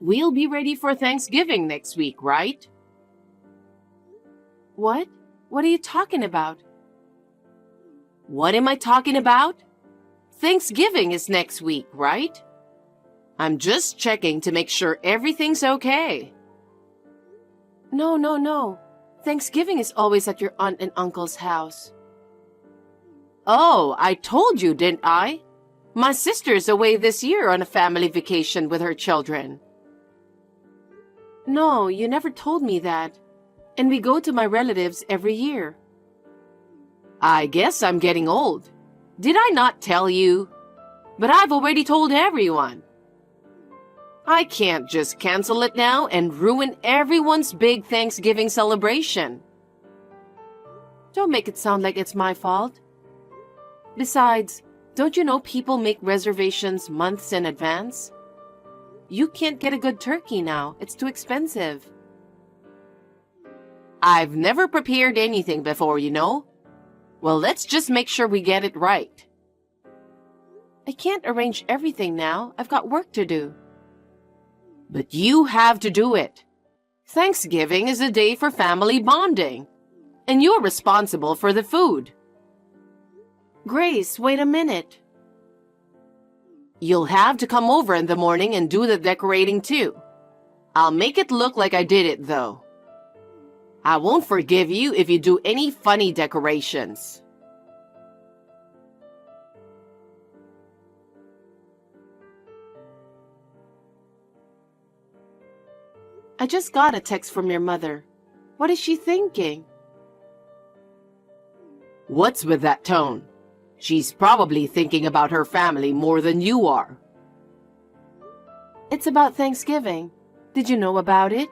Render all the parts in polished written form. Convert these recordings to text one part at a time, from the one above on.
We'll be ready for Thanksgiving next week, right? What? What are you talking about? What am I talking about? Thanksgiving is next week, right? I'm just checking to make sure everything's okay. No, no, no. Thanksgiving is always at your aunt and uncle's house. Oh, I told you, didn't I? My sister's away this year on a family vacation with her children. No, you never told me that. And we go to my relatives every year. I guess I'm getting old. Did I not tell you? But I've already told everyone. I can't just cancel it now and ruin everyone's big Thanksgiving celebration. Don't make it sound like it's my fault. Besides, don't you know people make reservations months in advance? You can't get a good turkey now. It's too expensive. I've never prepared anything before, you know. Well, let's just make sure we get it right. I can't arrange everything now. I've got work to do. But you have to do it. Thanksgiving is a day for family bonding, and you're responsible for the food. Grace, wait a minute. You'll have to come over in the morning and do the decorating too. I'll make it look like I did it, though. I won't forgive you if you do any funny decorations. I just got a text from your mother. What is she thinking? What's with that tone? She's probably thinking about her family more than you are. It's about Thanksgiving. Did you know about it?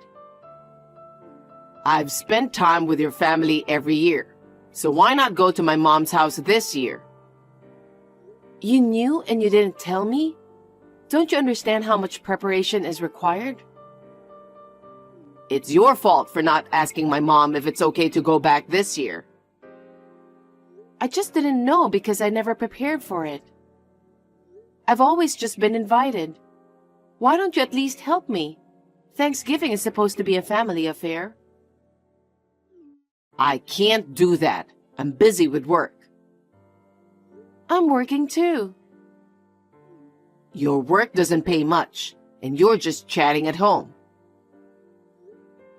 I've spent time with your family every year, so why not go to my mom's house this year? You knew and you didn't tell me? Don't you understand how much preparation is required? It's your fault for not asking my mom if it's okay to go back this year. I just didn't know because I never prepared for it. I've always just been invited. Why don't you at least help me? Thanksgiving is supposed to be a family affair. I can't do that. I'm busy with work. I'm working too. Your work doesn't pay much, and you're just chatting at home.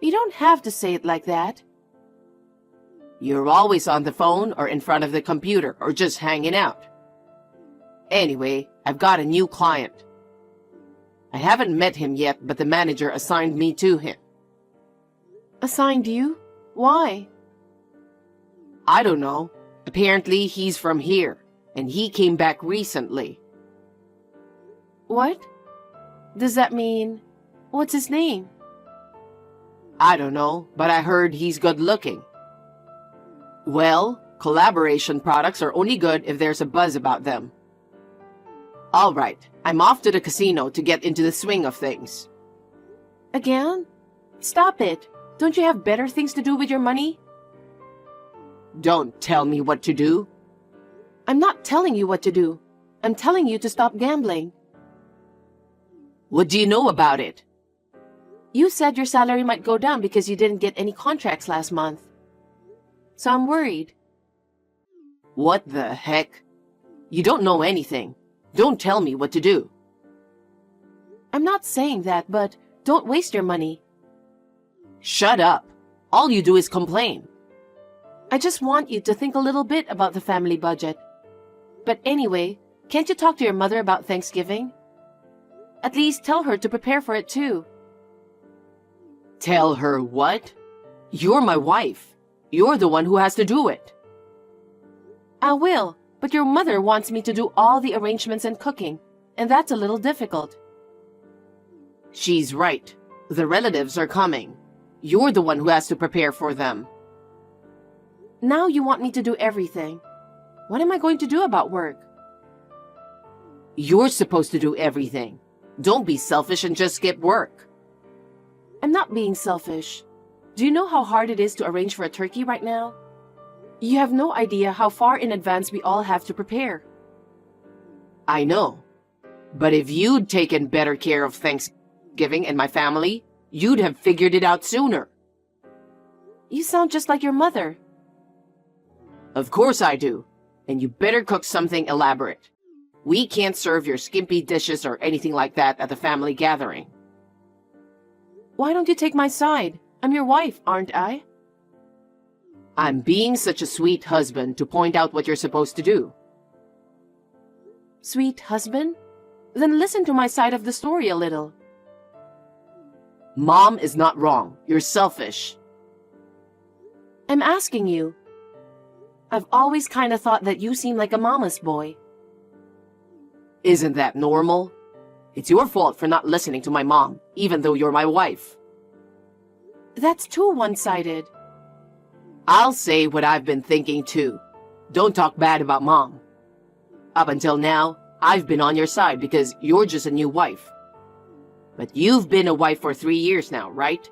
You don't have to say it like that. You're always on the phone or in front of the computer or just hanging out. Anyway, I've got a new client. I haven't met him yet, but the manager assigned me to him. Assigned you? Why? I don't know. Apparently, he's from here, and he came back recently. What? Does that mean... What's his name? I don't know, but I heard he's good looking. Well, collaboration products are only good if there's a buzz about them. All right, I'm off to the casino to get into the swing of things. Again? Stop it. Don't you have better things to do with your money? Don't tell me what to do. I'm not telling you what to do. I'm telling you to stop gambling. What do you know about it? You said your salary might go down because you didn't get any contracts last month. So I'm worried. What the heck? You don't know anything. Don't tell me what to do. I'm not saying that, but don't waste your money. Shut up. All you do is complain. I just want you to think a little bit about the family budget. But anyway, can't you talk to your mother about Thanksgiving? At least tell her to prepare for it too. Tell her what? You're my wife. You're the one who has to do it. I will, but your mother wants me to do all the arrangements and cooking, and that's a little difficult. She's right. The relatives are coming. You're the one who has to prepare for them. Now you want me to do everything. What am I going to do about work? You're supposed to do everything. Don't be selfish and just skip work. I'm not being selfish. Do you know how hard it is to arrange for a turkey right now? You have no idea how far in advance we all have to prepare. I know. But if you'd taken better care of things, Thanksgiving and my family, you'd have figured it out sooner. You sound just like your mother. Of course I do. And you better cook something elaborate. We can't serve your skimpy dishes or anything like that at the family gathering. Why don't you take my side? I'm your wife, aren't I? I'm being such a sweet husband to point out what you're supposed to do. Sweet husband? Then listen to my side of the story a little. Mom is not wrong. You're selfish. I'm asking you. I've always kind of thought that you seem like a mama's boy. Isn't that normal? It's your fault for not listening to my mom, even though you're my wife. That's too one-sided. I'll say what I've been thinking too. Don't talk bad about Mom. Up until now, I've been on your side because you're just a new wife. But you've been a wife for 3 years now, right?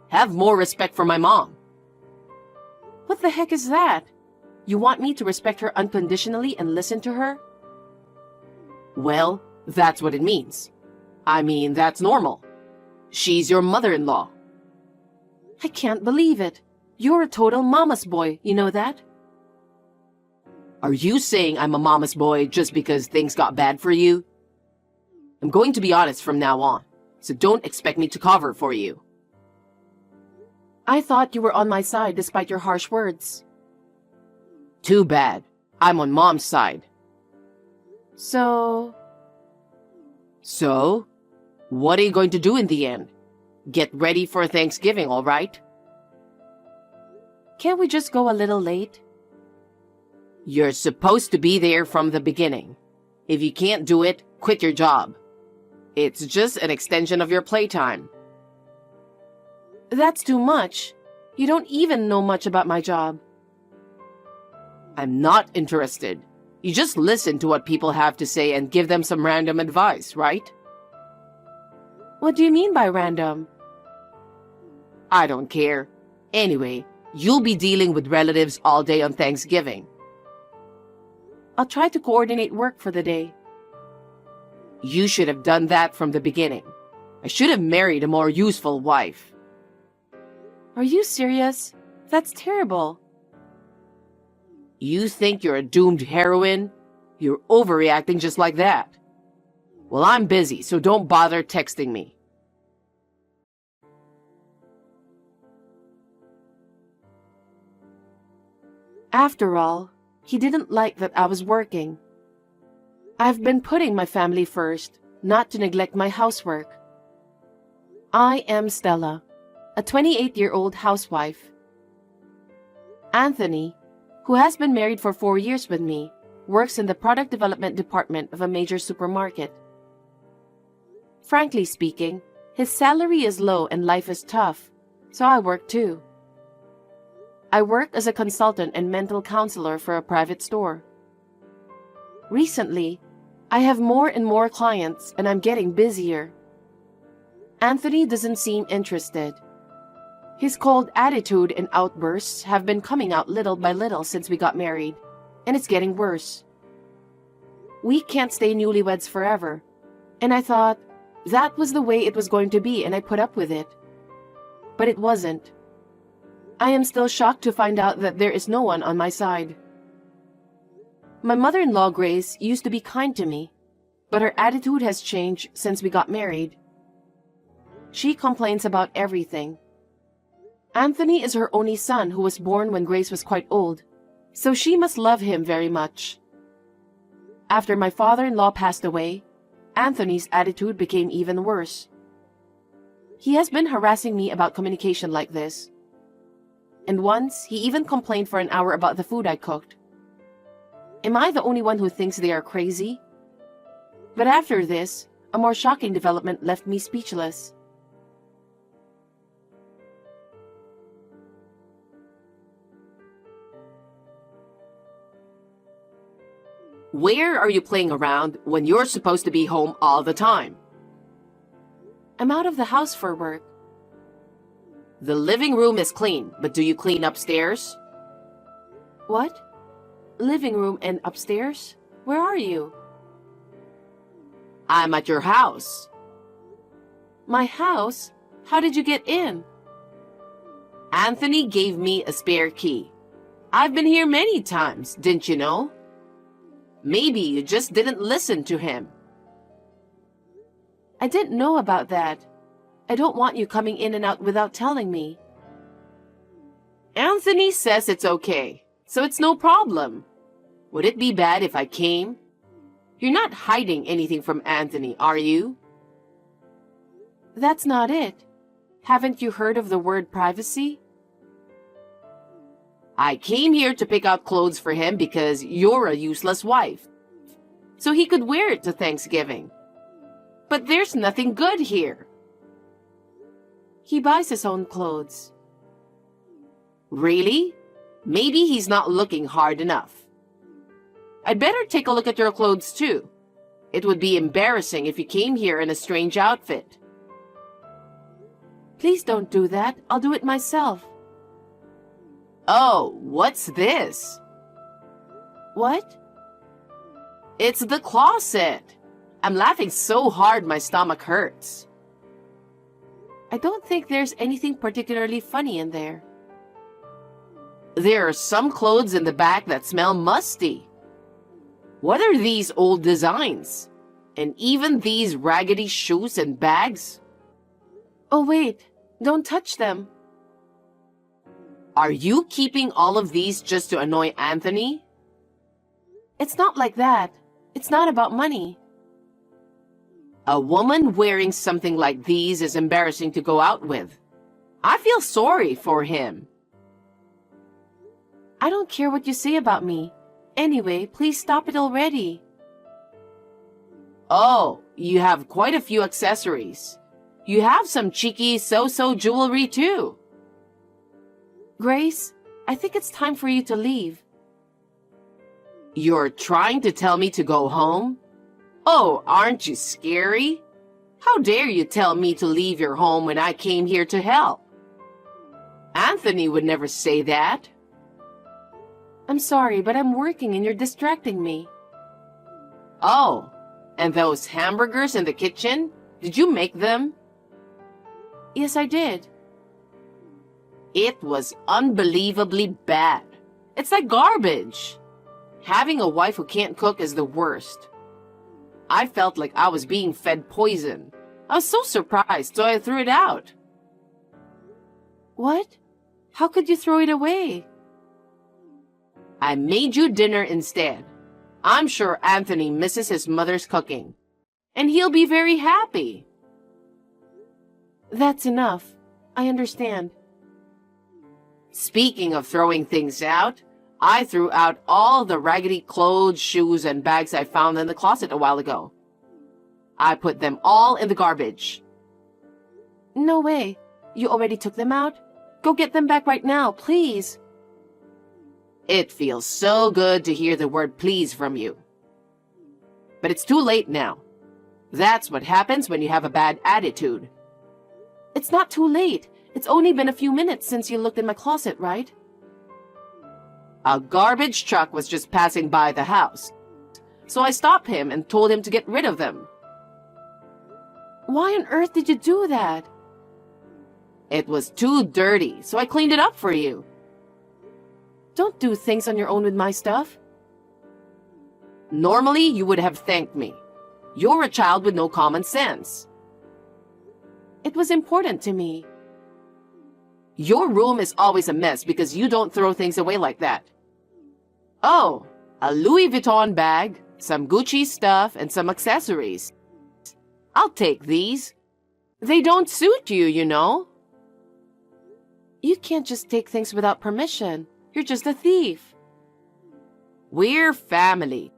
Have more respect for my mom. What the heck is that? You want me to respect her unconditionally and listen to her? Well, that's what it means. I mean, that's normal. She's your mother-in-law. I can't believe it. You're a total mama's boy, you know that? Are you saying I'm a mama's boy just because things got bad for you? I'm going to be honest from now on, so don't expect me to cover for you. I thought you were on my side despite your harsh words. Too bad. I'm on Mom's side. So, what are you going to do in the end? Get ready for Thanksgiving, all right? Can't we just go a little late? You're supposed to be there from the beginning. If you can't do it, quit your job. It's just an extension of your playtime. That's too much. You don't even know much about my job. I'm not interested. You just listen to what people have to say and give them some random advice, right? What do you mean by random? I don't care. Anyway, you'll be dealing with relatives all day on Thanksgiving. I'll try to coordinate work for the day. You should have done that from the beginning. I should have married a more useful wife. Are you serious? That's terrible. You think you're a doomed heroine? You're overreacting just like that. Well, I'm busy, so don't bother texting me. After all, he didn't like that I was working. I've been putting my family first, not to neglect my housework. I am Stella, a 28-year-old housewife. Anthony, who has been married for 4 years with me, works in the product development department of a major supermarket. Frankly speaking, his salary is low and life is tough, so I work too. I work as a consultant and mental counselor for a private store. Recently, I have more and more clients and I'm getting busier. Anthony doesn't seem interested. His cold attitude and outbursts have been coming out little by little since we got married, and it's getting worse. We can't stay newlyweds forever, and I thought that was the way it was going to be and I put up with it. But it wasn't. I am still shocked to find out that there is no one on my side. My mother-in-law, Grace, used to be kind to me, but her attitude has changed since we got married. She complains about everything. Anthony is her only son who was born when Grace was quite old, so she must love him very much. After my father-in-law passed away, Anthony's attitude became even worse. He has been harassing me about communication like this. And once, he even complained for an hour about the food I cooked. Am I the only one who thinks they are crazy? But after this, a more shocking development left me speechless. Where are you playing around when you're supposed to be home all the time? I'm out of the house for work. The living room is clean, but do you clean upstairs? What? Living room and upstairs? Where are you? I'm at your house. My house? How did you get in? Anthony gave me a spare key. I've been here many times, didn't you know? Maybe you just didn't listen to him. I didn't know about that. I don't want you coming in and out without telling me. Anthony says it's okay, so it's no problem. Would it be bad if I came? You're not hiding anything from Anthony, are you? That's not it. Haven't you heard of the word privacy? I came here to pick out clothes for him because you're a useless wife, so he could wear it to Thanksgiving. But there's nothing good here. He buys his own clothes. Really? Maybe he's not looking hard enough. I'd better take a look at your clothes too. It would be embarrassing if you came here in a strange outfit. Please don't do that. I'll do it myself. Oh, what's this? What? It's the closet. I'm laughing so hard my stomach hurts. I don't think there's anything particularly funny in there. There are some clothes in the back that smell musty. What are these old designs? And even these raggedy shoes and bags? Oh, wait. Don't touch them. Are you keeping all of these just to annoy Anthony? It's not like that. It's not about money. A woman wearing something like these is embarrassing to go out with. I feel sorry for him. I don't care what you say about me. Anyway, please stop it already. Oh, you have quite a few accessories. You have some cheeky so-so jewelry too. Grace, I think it's time for you to leave. You're trying to tell me to go home? Oh, aren't you scary? How dare you tell me to leave your home when I came here to help? Anthony would never say that. I'm sorry, but I'm working and you're distracting me. Oh, and those hamburgers in the kitchen? Did you make them? Yes, I did. It was unbelievably bad. It's like garbage. Having a wife who can't cook is the worst. I felt like I was being fed poison. I was so surprised, so I threw it out. What? How could you throw it away? I made you dinner instead. I'm sure Anthony misses his mother's cooking. And he'll be very happy. That's enough. I understand. Speaking of throwing things out, I threw out all the raggedy clothes, shoes, and bags I found in the closet a while ago. I put them all in the garbage. No way. You already took them out? Go get them back right now, please. It feels so good to hear the word please from you. But it's too late now. That's what happens when you have a bad attitude. It's not too late. It's only been a few minutes since you looked in my closet, right? A garbage truck was just passing by the house. So I stopped him and told him to get rid of them. Why on earth did you do that? It was too dirty, so I cleaned it up for you. Don't do things on your own with my stuff. Normally, you would have thanked me. You're a child with no common sense. It was important to me. Your room is always a mess because you don't throw things away like that. Oh, a Louis Vuitton bag, some Gucci stuff, and some accessories. I'll take these. They don't suit you, you know. You can't just take things without permission. You're just a thief. We're family.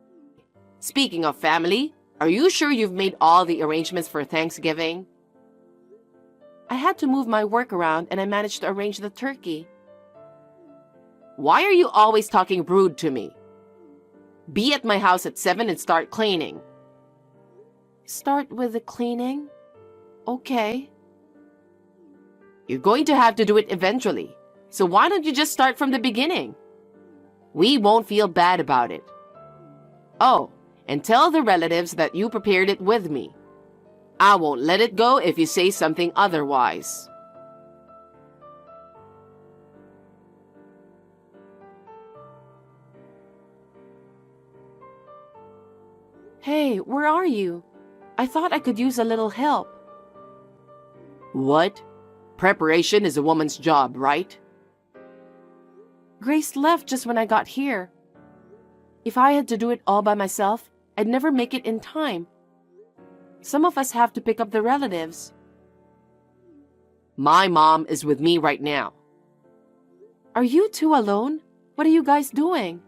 Speaking of family, are you sure you've made all the arrangements for Thanksgiving? I had to move my work around and I managed to arrange the turkey. Why are you always talking rude to me? Be at my house at 7 and start cleaning. Start with the cleaning? Okay. You're going to have to do it eventually, so why don't you just start from the beginning? We won't feel bad about it. Oh, and tell the relatives that you prepared it with me. I won't let it go if you say something otherwise. Hey, where are you? I thought I could use a little help. What? Preparation is a woman's job, right? Grace left just when I got here. If I had to do it all by myself, I'd never make it in time. Some of us have to pick up the relatives. My mom is with me right now. Are you two alone? What are you guys doing?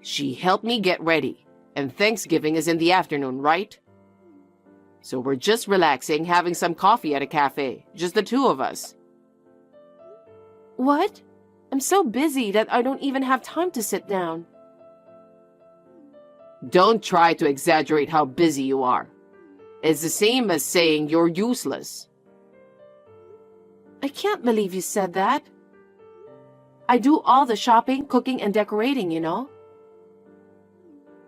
She helped me get ready, and Thanksgiving is in the afternoon, right? So we're just relaxing, having some coffee at a cafe, just the two of us. What? I'm so busy that I don't even have time to sit down. Don't try to exaggerate how busy you are. It's the same as saying you're useless. I can't believe you said that. I do all the shopping, cooking, and decorating, you know.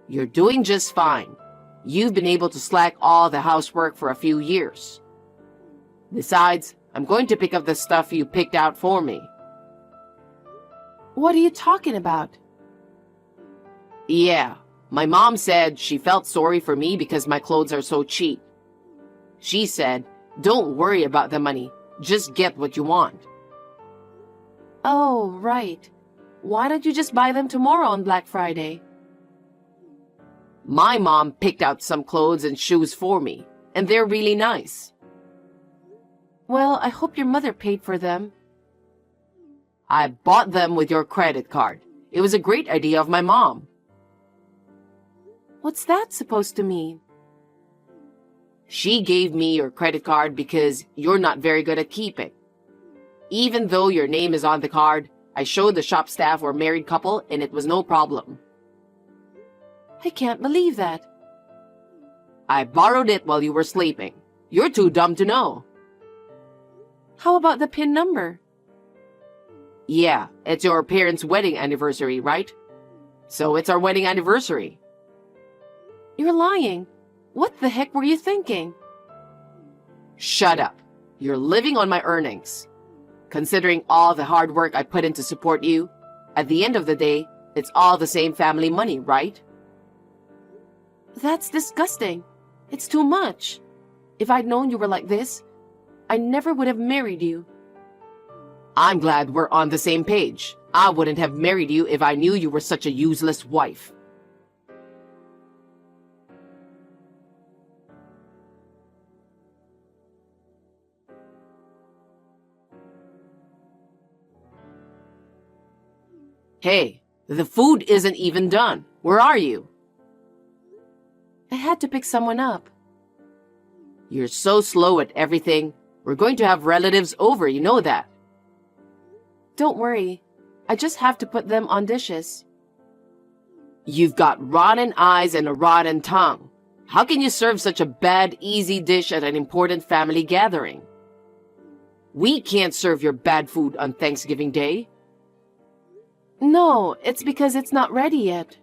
You're doing just fine. You've been able to slack all the housework for a few years. Besides, I'm going to pick up the stuff you picked out for me. What are you talking about? Yeah, my mom said she felt sorry for me because my clothes are so cheap. She said, don't worry about the money, just get what you want. Oh, right. Why don't you just buy them tomorrow on Black Friday? My mom picked out some clothes and shoes for me, and they're really nice. Well, I hope your mother paid for them. I bought them with your credit card. It was a great idea of my mom. What's that supposed to mean? She gave me your credit card because you're not very good at keeping. Even though your name is on the card, I showed the shop staff we're a married couple and it was no problem. I can't believe that. I borrowed it while you were sleeping. You're too dumb to know. How about the PIN number? Yeah, it's your parents' wedding anniversary, right? So it's our wedding anniversary. You're lying. What the heck were you thinking? Shut up. You're living on my earnings. Considering all the hard work I put in to support you, at the end of the day, it's all the same family money, right? That's disgusting. It's too much. If I'd known you were like this, I never would have married you. I'm glad we're on the same page. I wouldn't have married you if I knew you were such a useless wife. Hey, the food isn't even done. Where are you? I had to pick someone up. You're so slow at everything. We're going to have relatives over, you know that. Don't worry. I just have to put them on dishes. You've got rotten eyes and a rotten tongue. How can you serve such a bad, easy dish at an important family gathering? We can't serve your bad food on Thanksgiving Day. No, it's because it's not ready yet.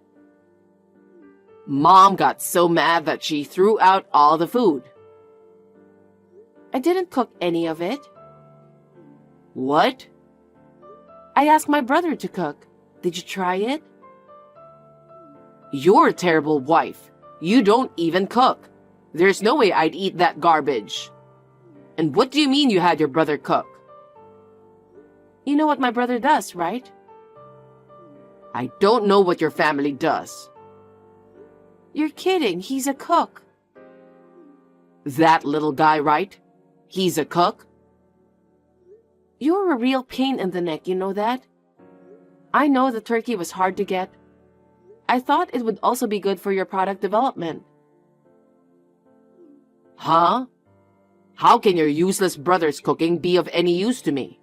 Mom got so mad that she threw out all the food. I didn't cook any of it. What? I asked my brother to cook. Did you try it? You're a terrible wife. You don't even cook. There's no way I'd eat that garbage. And what do you mean you had your brother cook? You know what my brother does, right? I don't know what your family does. You're kidding. He's a cook. That little guy, right? He's a cook? You're a real pain in the neck, you know that? I know the turkey was hard to get. I thought it would also be good for your product development. Huh? How can your useless brother's cooking be of any use to me?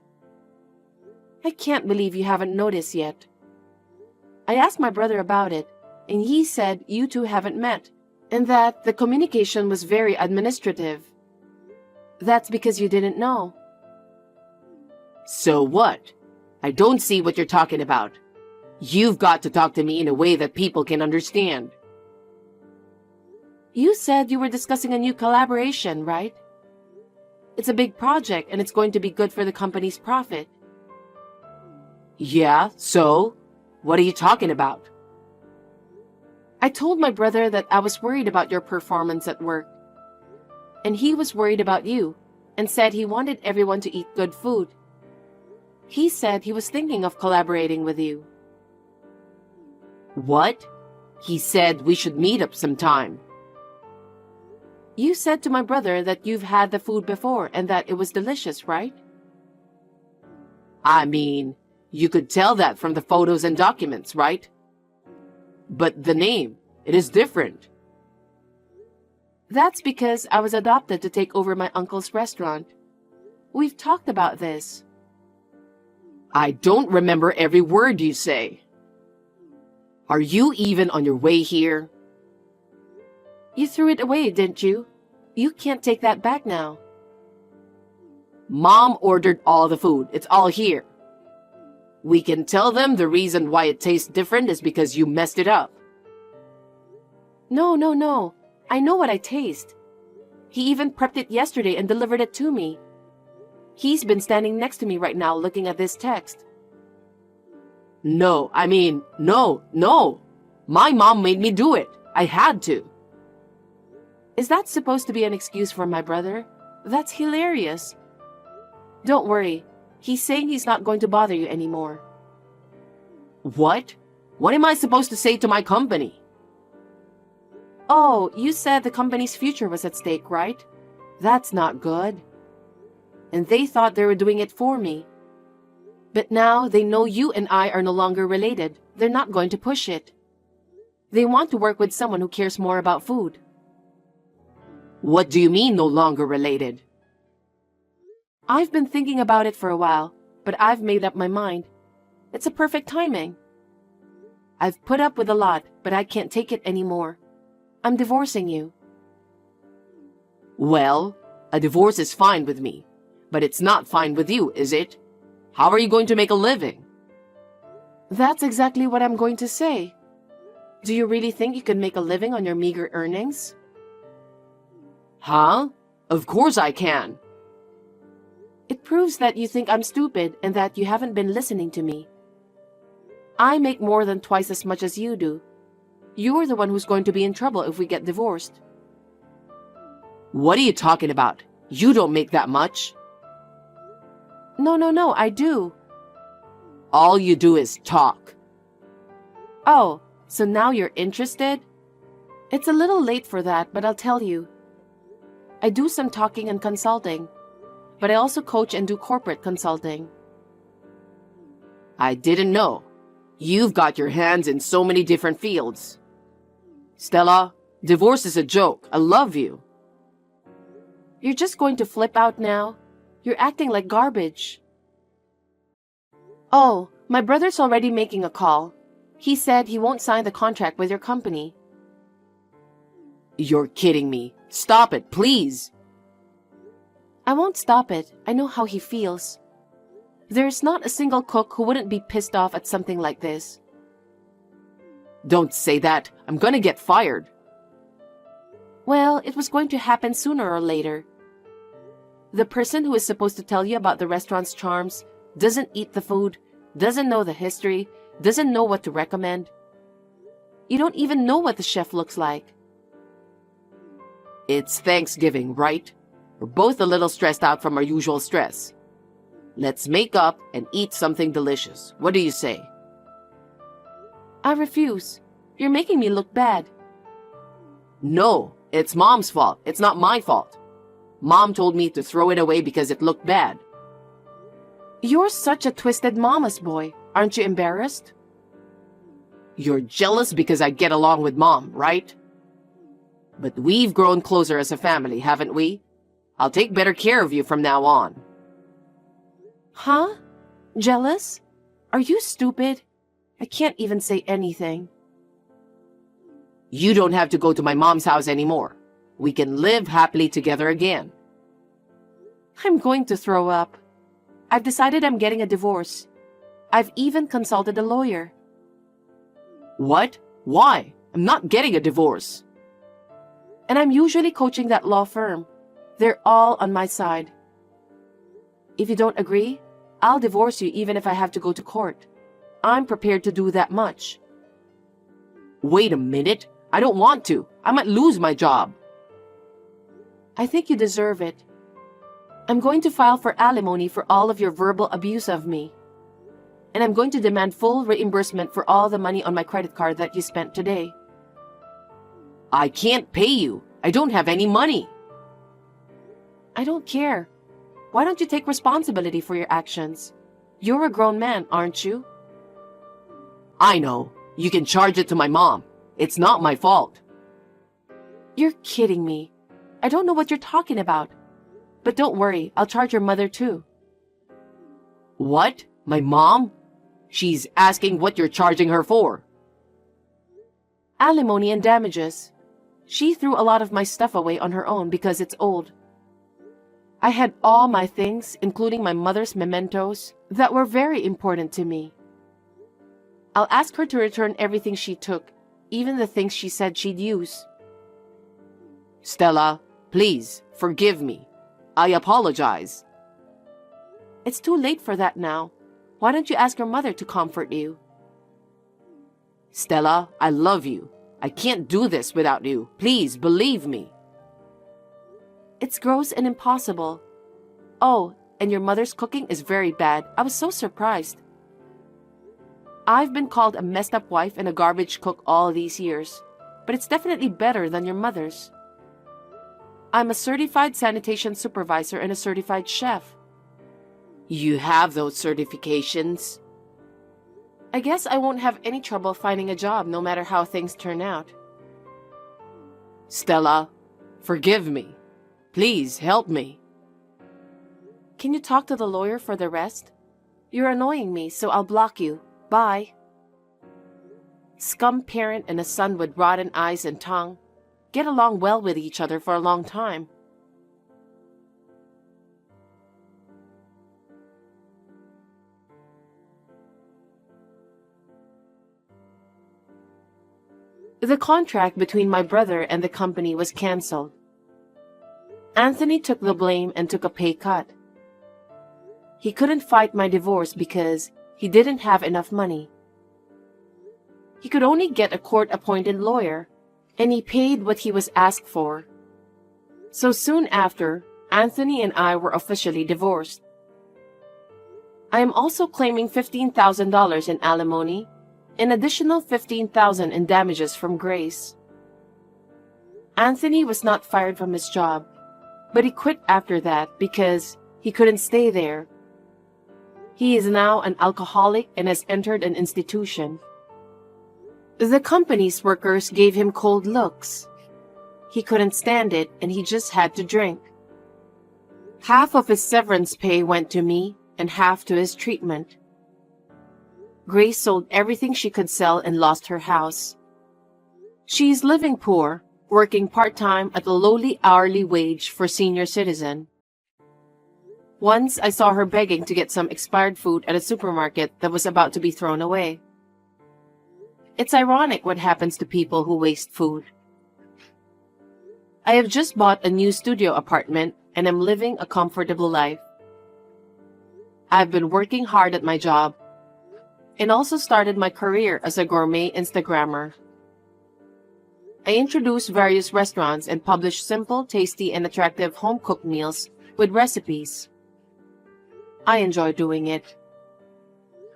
I can't believe you haven't noticed yet. I asked my brother about it, and he said you two haven't met, and that the communication was very administrative. That's because you didn't know. So what? I don't see what you're talking about. You've got to talk to me in a way that people can understand. You said you were discussing a new collaboration, right? It's a big project and it's going to be good for the company's profit. Yeah, so? What are you talking about? I told my brother that I was worried about your performance at work. And he was worried about you and said he wanted everyone to eat good food. He said he was thinking of collaborating with you. What? He said we should meet up sometime. You said to my brother that you've had the food before and that it was delicious, right? I mean, you could tell that from the photos and documents, right? But the name, it is different. That's because I was adopted to take over my uncle's restaurant. We've talked about this. I don't remember every word you say. Are you even on your way here? You threw it away, didn't you? You can't take that back now. Mom ordered all the food. It's all here. We can tell them the reason why it tastes different is because you messed it up. No. I know what I taste. He even prepped it yesterday and delivered it to me. He's been standing next to me right now looking at this text. No. My mom made me do it. I had to. Is that supposed to be an excuse for my brother? That's hilarious. Don't worry. He's saying he's not going to bother you anymore. What? What am I supposed to say to my company? Oh, you said the company's future was at stake, right? That's not good. And they thought they were doing it for me. But now they know you and I are no longer related. They're not going to push it. They want to work with someone who cares more about food. What do you mean no longer related? I've been thinking about it for a while, but I've made up my mind. It's a perfect timing. I've put up with a lot, but I can't take it anymore. I'm divorcing you. Well, a divorce is fine with me, but it's not fine with you, is it? How are you going to make a living? That's exactly what I'm going to say. Do you really think you can make a living on your meager earnings? Huh? Of course I can. It proves that you think I'm stupid and that you haven't been listening to me. I make more than twice as much as you do. You're the one who's going to be in trouble if we get divorced. What are you talking about? You don't make that much. No, I do. All you do is talk. Oh, so now you're interested? It's a little late for that, but I'll tell you. I do some talking and consulting, but I also coach and do corporate consulting. I didn't know. You've got your hands in so many different fields. Stella, divorce is a joke. I love you. You're just going to flip out now? You're acting like garbage. Oh, my brother's already making a call. He said he won't sign the contract with your company. You're kidding me. Stop it, please. I won't stop it. I know how he feels. There's not a single cook who wouldn't be pissed off at something like this. Don't say that. I'm gonna get fired. Well, it was going to happen sooner or later. The person who is supposed to tell you about the restaurant's charms doesn't eat the food, doesn't know the history, doesn't know what to recommend. You don't even know what the chef looks like. It's Thanksgiving, right? We're both a little stressed out from our usual stress. Let's make up and eat something delicious. What do you say? I refuse. You're making me look bad. No, it's Mom's fault. It's not my fault. Mom told me to throw it away because it looked bad. You're such a twisted mama's boy. Aren't you embarrassed? You're jealous because I get along with Mom, right? But we've grown closer as a family, haven't we? I'll take better care of you from now on. Huh? Jealous? Are you stupid? I can't even say anything. You don't have to go to my mom's house anymore. We can live happily together again. I'm going to throw up. I've decided I'm getting a divorce. I've even consulted a lawyer. What? Why? I'm not getting a divorce. And I'm usually coaching that law firm. They're all on my side. If you don't agree, I'll divorce you even if I have to go to court. I'm prepared to do that much. Wait a minute. I don't want to. I might lose my job. I think you deserve it. I'm going to file for alimony for all of your verbal abuse of me. And I'm going to demand full reimbursement for all the money on my credit card that you spent today. I can't pay you. I don't have any money. I don't care. Why don't you take responsibility for your actions? You're a grown man, aren't you? I know. You can charge it to my mom. It's not my fault. You're kidding me. I don't know what you're talking about. But don't worry, I'll charge your mother too. What? My mom? She's asking what you're charging her for. Alimony and damages. She threw a lot of my stuff away on her own because it's old. I had all my things, including my mother's mementos, that were very important to me. I'll ask her to return everything she took, even the things she said she'd use. Stella, please, forgive me. I apologize. It's too late for that now. Why don't you ask your mother to comfort you? Stella, I love you. I can't do this without you. Please, believe me. It's gross and impossible. Oh, and your mother's cooking is very bad. I was so surprised. I've been called a messed up wife and a garbage cook all these years, but it's definitely better than your mother's. I'm a certified sanitation supervisor and a certified chef. You have those certifications? I guess I won't have any trouble finding a job no matter how things turn out. Stella, forgive me. Please help me. Can you talk to the lawyer for the rest? You're annoying me, so I'll block you. Bye. Scum parent and a son with rotten eyes and tongue. Get along well with each other for a long time. The contract between my brother and the company was canceled. Anthony took the blame and took a pay cut. He couldn't fight my divorce because he didn't have enough money. He could only get a court-appointed lawyer, and he paid what he was asked for. So soon after, Anthony and I were officially divorced. I am also claiming $15,000 in alimony, an additional $15,000 in damages from Grace. Anthony was not fired from his job, but he quit after that because he couldn't stay there. He is now an alcoholic and has entered an institution. The company's workers gave him cold looks. He couldn't stand it and he just had to drink. Half of his severance pay went to me and half to his treatment. Grace sold everything she could sell and lost her house. She is living poor, working part-time at a lowly hourly wage for senior citizen. Once I saw her begging to get some expired food at a supermarket that was about to be thrown away. It's ironic what happens to people who waste food. I have just bought a new studio apartment and am living a comfortable life. I've been working hard at my job and also started my career as a gourmet Instagrammer. I introduce various restaurants and publish simple, tasty, and attractive home-cooked meals with recipes. I enjoy doing it.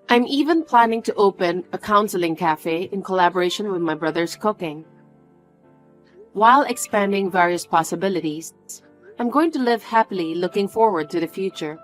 I'm even planning to open a counseling cafe in collaboration with my brother's cooking. While expanding various possibilities, I'm going to live happily looking forward to the future.